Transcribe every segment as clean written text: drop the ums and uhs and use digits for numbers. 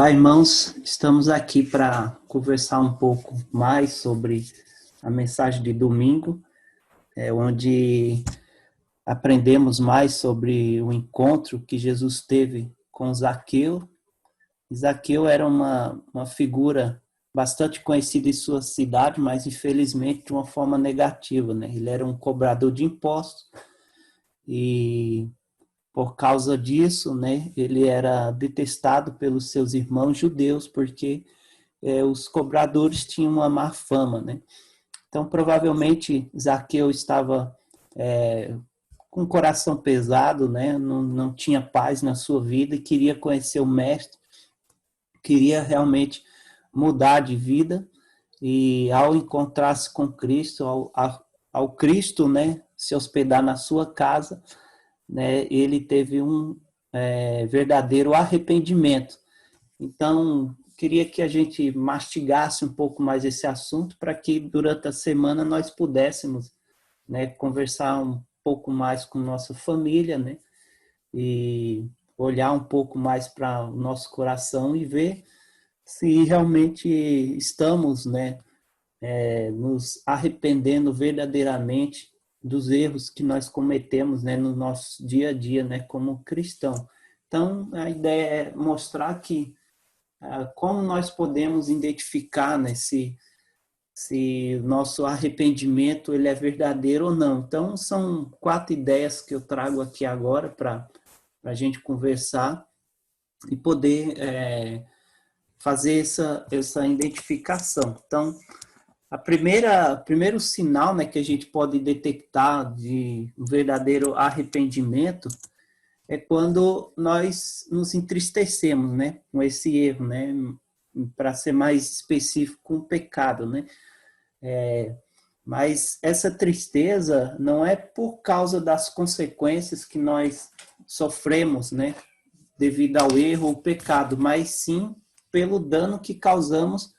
Olá, irmãos. Estamos aqui para conversar um pouco mais sobre a mensagem de domingo, onde aprendemos mais sobre o encontro que Jesus teve com Zaqueu. Zaqueu era uma figura bastante conhecida em sua cidade, mas infelizmente de uma forma negativa, né? Ele era um cobrador de impostos e por causa disso, né, ele era detestado pelos seus irmãos judeus, porque os cobradores tinham uma má fama, né? Então, provavelmente, Zaqueu estava com o coração pesado, né? Não tinha paz na sua vida e queria conhecer o Mestre, queria realmente mudar de vida. E ao encontrar-se com Cristo, ao Cristo, né, se hospedar na sua casa, né, ele teve um verdadeiro arrependimento. Então, queria que a gente mastigasse um pouco mais esse assunto para que durante a semana nós pudéssemos, né, conversar um pouco mais com nossa família, né, e olhar um pouco mais para o nosso coração e ver se realmente estamos, né, nos arrependendo verdadeiramente dos erros que nós cometemos, né, no nosso dia a dia, né, como cristão. Então, a ideia é mostrar que como nós podemos identificar, né, se o nosso arrependimento ele é verdadeiro ou não. Então, são 4 ideias que eu trago aqui agora para a gente conversar e poder fazer essa identificação. Então, primeiro sinal, né, que a gente pode detectar de um verdadeiro arrependimento é quando nós nos entristecemos, né, com esse erro, né, para ser mais específico, com o pecado, né. Mas essa tristeza não é por causa das consequências que nós sofremos, né, devido ao erro ou pecado, mas sim pelo dano que causamos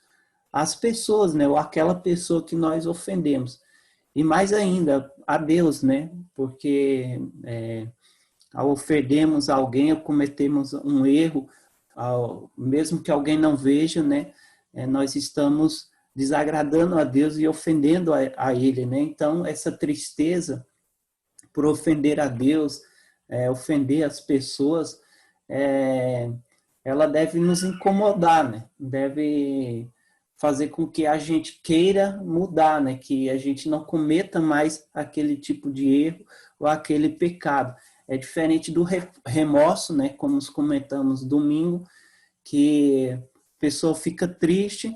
às pessoas, né, ou àquela pessoa que nós ofendemos. E mais ainda, a Deus, né, porque ao ofendermos alguém, ou cometemos um erro, mesmo que alguém não veja, né, nós estamos desagradando a Deus e ofendendo a Ele, né? Então, essa tristeza por ofender a Deus, ofender as pessoas, ela deve nos incomodar, né? Deve fazer com que a gente queira mudar, né? Que a gente não cometa mais aquele tipo de erro ou aquele pecado. É diferente do remorso, né? Como nós comentamos domingo, que a pessoa fica triste,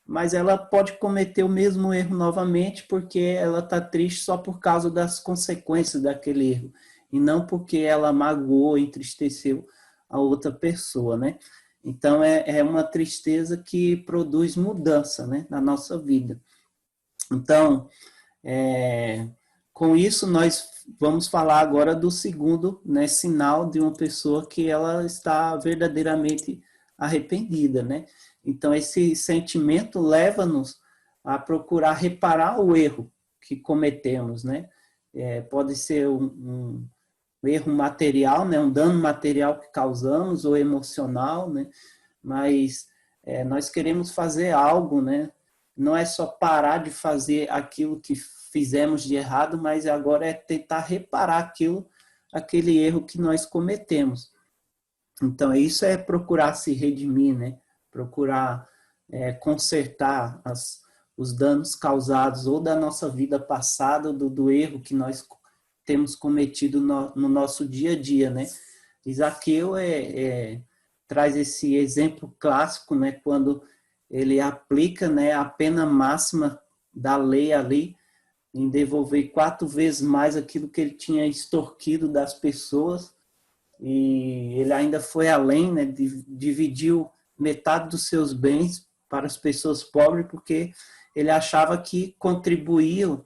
mas ela pode cometer o mesmo erro novamente porque ela está triste só por causa das consequências daquele erro e não porque ela magoou, entristeceu a outra pessoa, né? Então é uma tristeza que produz mudança, né, na nossa vida. Então, com isso nós vamos falar agora do segundo, né, sinal de uma pessoa que ela está verdadeiramente arrependida, né? Então esse sentimento leva-nos a procurar reparar o erro que cometemos, né? Pode ser um erro material, né, um dano material que causamos ou emocional, né? Mas nós queremos fazer algo, né? Não é só parar de fazer aquilo que fizemos de errado, mas agora é tentar reparar aquele erro que nós cometemos. Então, isso é procurar se redimir, né? Procurar consertar os danos causados ou da nossa vida passada, ou do erro que nós temos cometido no nosso dia a dia, né? Zaqueu traz esse exemplo clássico, né? Quando ele aplica, né, a pena máxima da lei ali, em devolver 4 vezes mais aquilo que ele tinha extorquido das pessoas, e ele ainda foi além, né, dividiu metade dos seus bens para as pessoas pobres, porque ele achava que contribuíam,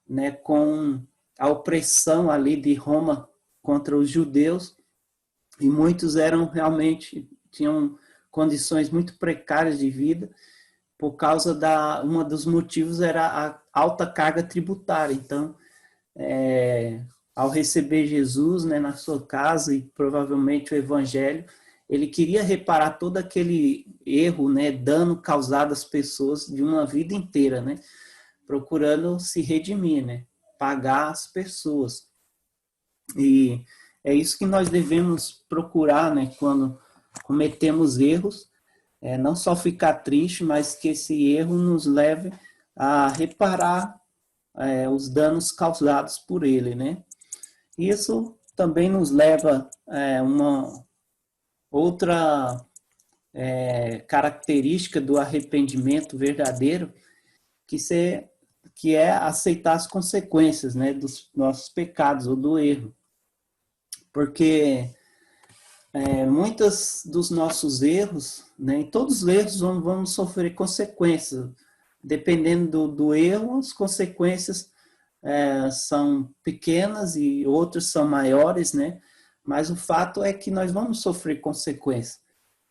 né, com a opressão ali de Roma contra os judeus, e muitos tinham condições muito precárias de vida, por causa um dos motivos era a alta carga tributária. Então, ao receber Jesus, né, na sua casa e provavelmente o evangelho, ele queria reparar todo aquele erro, né, dano causado às pessoas de uma vida inteira, né, procurando se redimir, né, pagar as pessoas. E é isso que nós devemos procurar, né, quando cometemos erros, não só ficar triste, mas que esse erro nos leve a reparar os danos causados por ele, né. Isso também nos leva a uma outra característica do arrependimento verdadeiro, que é aceitar as consequências, né, dos nossos pecados ou do erro. Porque muitos dos nossos erros, né, todos os erros vamos sofrer consequências. Dependendo do erro, as consequências são pequenas e outras são maiores, né? Mas o fato é que nós vamos sofrer consequências.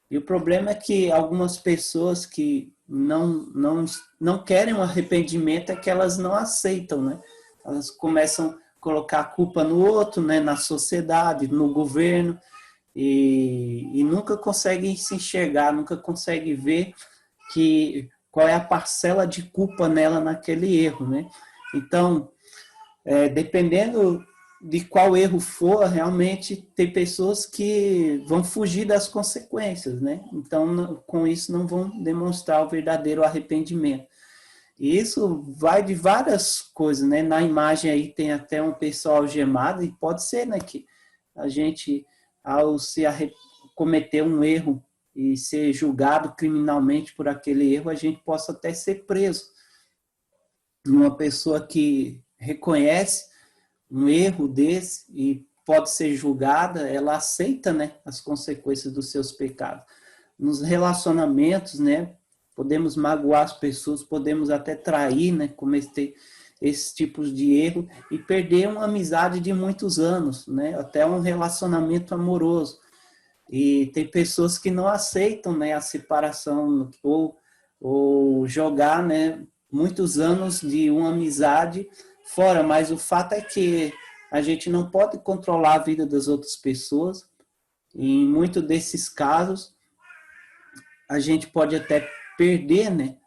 E o problema é que algumas pessoas que não querem um arrependimento é que elas não aceitam, né? Elas começam a colocar a culpa no outro, né? Na sociedade, no governo, e nunca conseguem se enxergar, nunca conseguem ver qual é a parcela de culpa nela naquele erro, né? Então, dependendo de qual erro for, realmente tem pessoas que vão fugir das consequências, né? Então, com isso, não vão demonstrar o verdadeiro arrependimento. E isso vai de várias coisas, né? Na imagem aí tem até um pessoal algemado, e pode ser, né, que a gente, ao cometer um erro e ser julgado criminalmente por aquele erro, a gente possa até ser preso. Uma pessoa que reconhece um erro desse e pode ser julgada, ela aceita, né, as consequências dos seus pecados. Nos relacionamentos, né, podemos magoar as pessoas, podemos até trair, né, cometer esses tipos de erro e perder uma amizade de muitos anos, né, até um relacionamento amoroso. E tem pessoas que não aceitam, né, a separação ou jogar, né, muitos anos de uma amizade fora, mas o fato é que a gente não pode controlar a vida das outras pessoas. E em muitos desses casos, a gente pode até perder, né,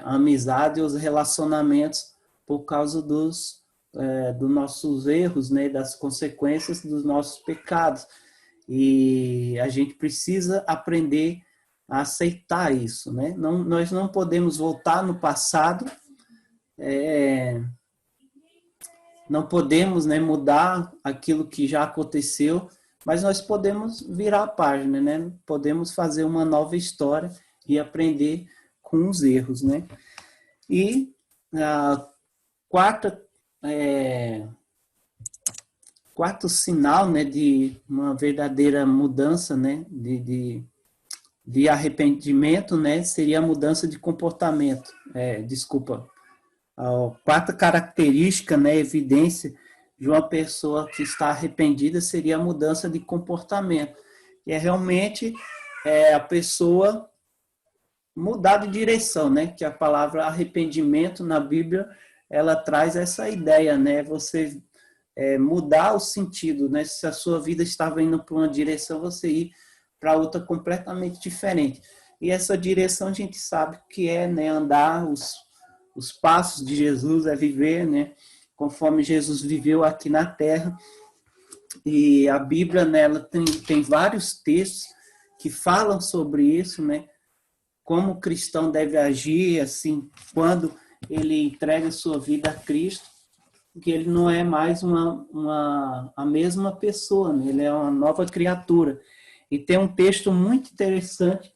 a amizade e os relacionamentos por causa dos nossos erros, né, das consequências dos nossos pecados. E a gente precisa aprender a aceitar isso, né? Nós não podemos voltar no passado, não podemos, né, mudar aquilo que já aconteceu, mas nós podemos virar a página, né? Podemos fazer uma nova história e aprender com os erros, né? E a quarto sinal, né, de uma verdadeira mudança, né, de arrependimento, né, seria a mudança de comportamento. A quarta característica, né, evidência de uma pessoa que está arrependida seria a mudança de comportamento. E é realmente a pessoa mudar de direção, né? Que a palavra arrependimento na Bíblia, ela traz essa ideia, né? Você mudar o sentido, né? Se a sua vida estava indo para uma direção, você ir para outra completamente diferente. E essa direção a gente sabe que é, né, andar os passos de Jesus, é viver, né, conforme Jesus viveu aqui na Terra. E a Bíblia, né, ela tem vários textos que falam sobre isso, né, como o cristão deve agir, assim, quando ele entrega sua vida a Cristo, que ele não é mais a mesma pessoa, né, ele é uma nova criatura. E tem um texto muito interessante,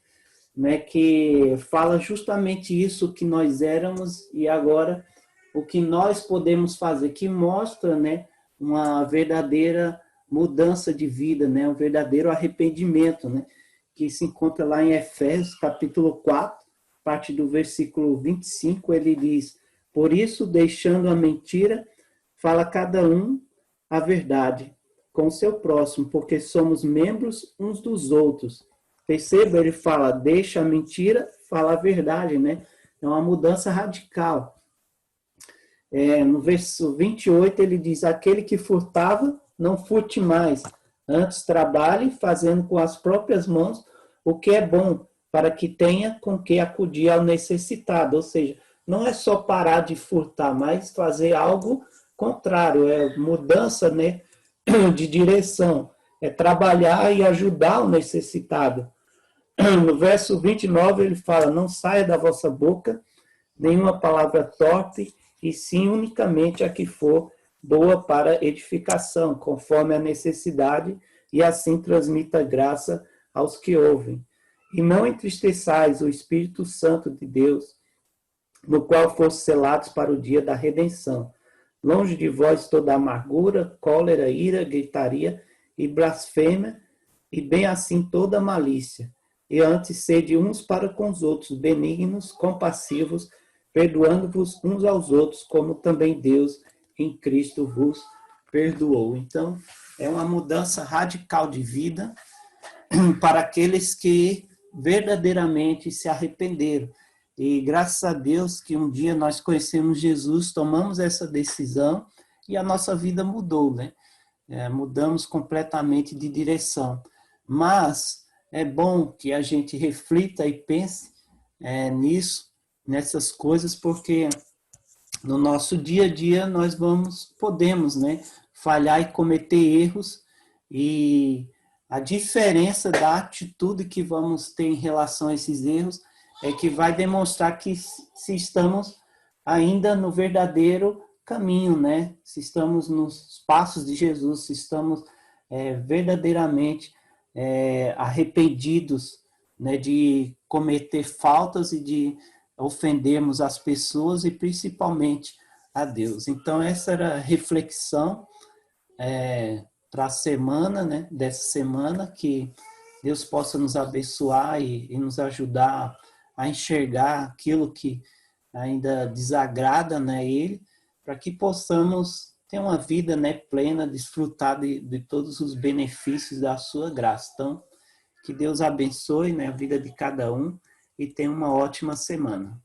né, que fala justamente isso que nós éramos e agora o que nós podemos fazer, que mostra, né, uma verdadeira mudança de vida, né, um verdadeiro arrependimento, né, que se encontra lá em Efésios, capítulo 4, parte do versículo 25, ele diz: por isso, deixando a mentira, fala cada um a verdade com o seu próximo, porque somos membros uns dos outros. Perceba, ele fala, deixa a mentira, fala a verdade, né? É uma mudança radical. No verso 28, ele diz, aquele que furtava, não furte mais, Antes trabalhe fazendo com as próprias mãos o que é bom, para que tenha com que acudir ao necessitado. Ou seja, não é só parar de furtar, mas fazer algo contrário, é mudança, né, de direção, é trabalhar e ajudar o necessitado. No verso 29 ele fala, não saia da vossa boca nenhuma palavra torpe, e sim unicamente a que for boa para edificação, conforme a necessidade, e assim transmita graça aos que ouvem. E não entristeçais o Espírito Santo de Deus, no qual foste selados para o dia da redenção. Longe de vós toda amargura, cólera, ira, gritaria e blasfêmia, e bem assim toda malícia. E antes sede uns para com os outros, benignos, compassivos, perdoando-vos uns aos outros, como também Deus em Cristo vos perdoou. Então, é uma mudança radical de vida para aqueles que verdadeiramente se arrependeram. E graças a Deus que um dia nós conhecemos Jesus, tomamos essa decisão e a nossa vida mudou, né? Mudamos completamente de direção. Mas é bom que a gente reflita e pense nisso, nessas coisas, porque no nosso dia a dia nós podemos, né, falhar e cometer erros, e a diferença da atitude que vamos ter em relação a esses erros é que vai demonstrar que se estamos ainda no verdadeiro caminho, né? Se estamos nos passos de Jesus, se estamos verdadeiramente arrependidos, né, de cometer faltas e de ofendermos as pessoas e principalmente a Deus. Então, essa era a reflexão para a semana, né, dessa semana, que Deus possa nos abençoar e nos ajudar a enxergar aquilo que ainda desagrada, né, Ele, para que possamos ter uma vida, né, plena, desfrutar de todos os benefícios da sua graça. Então, que Deus abençoe, né, a vida de cada um e tenha uma ótima semana.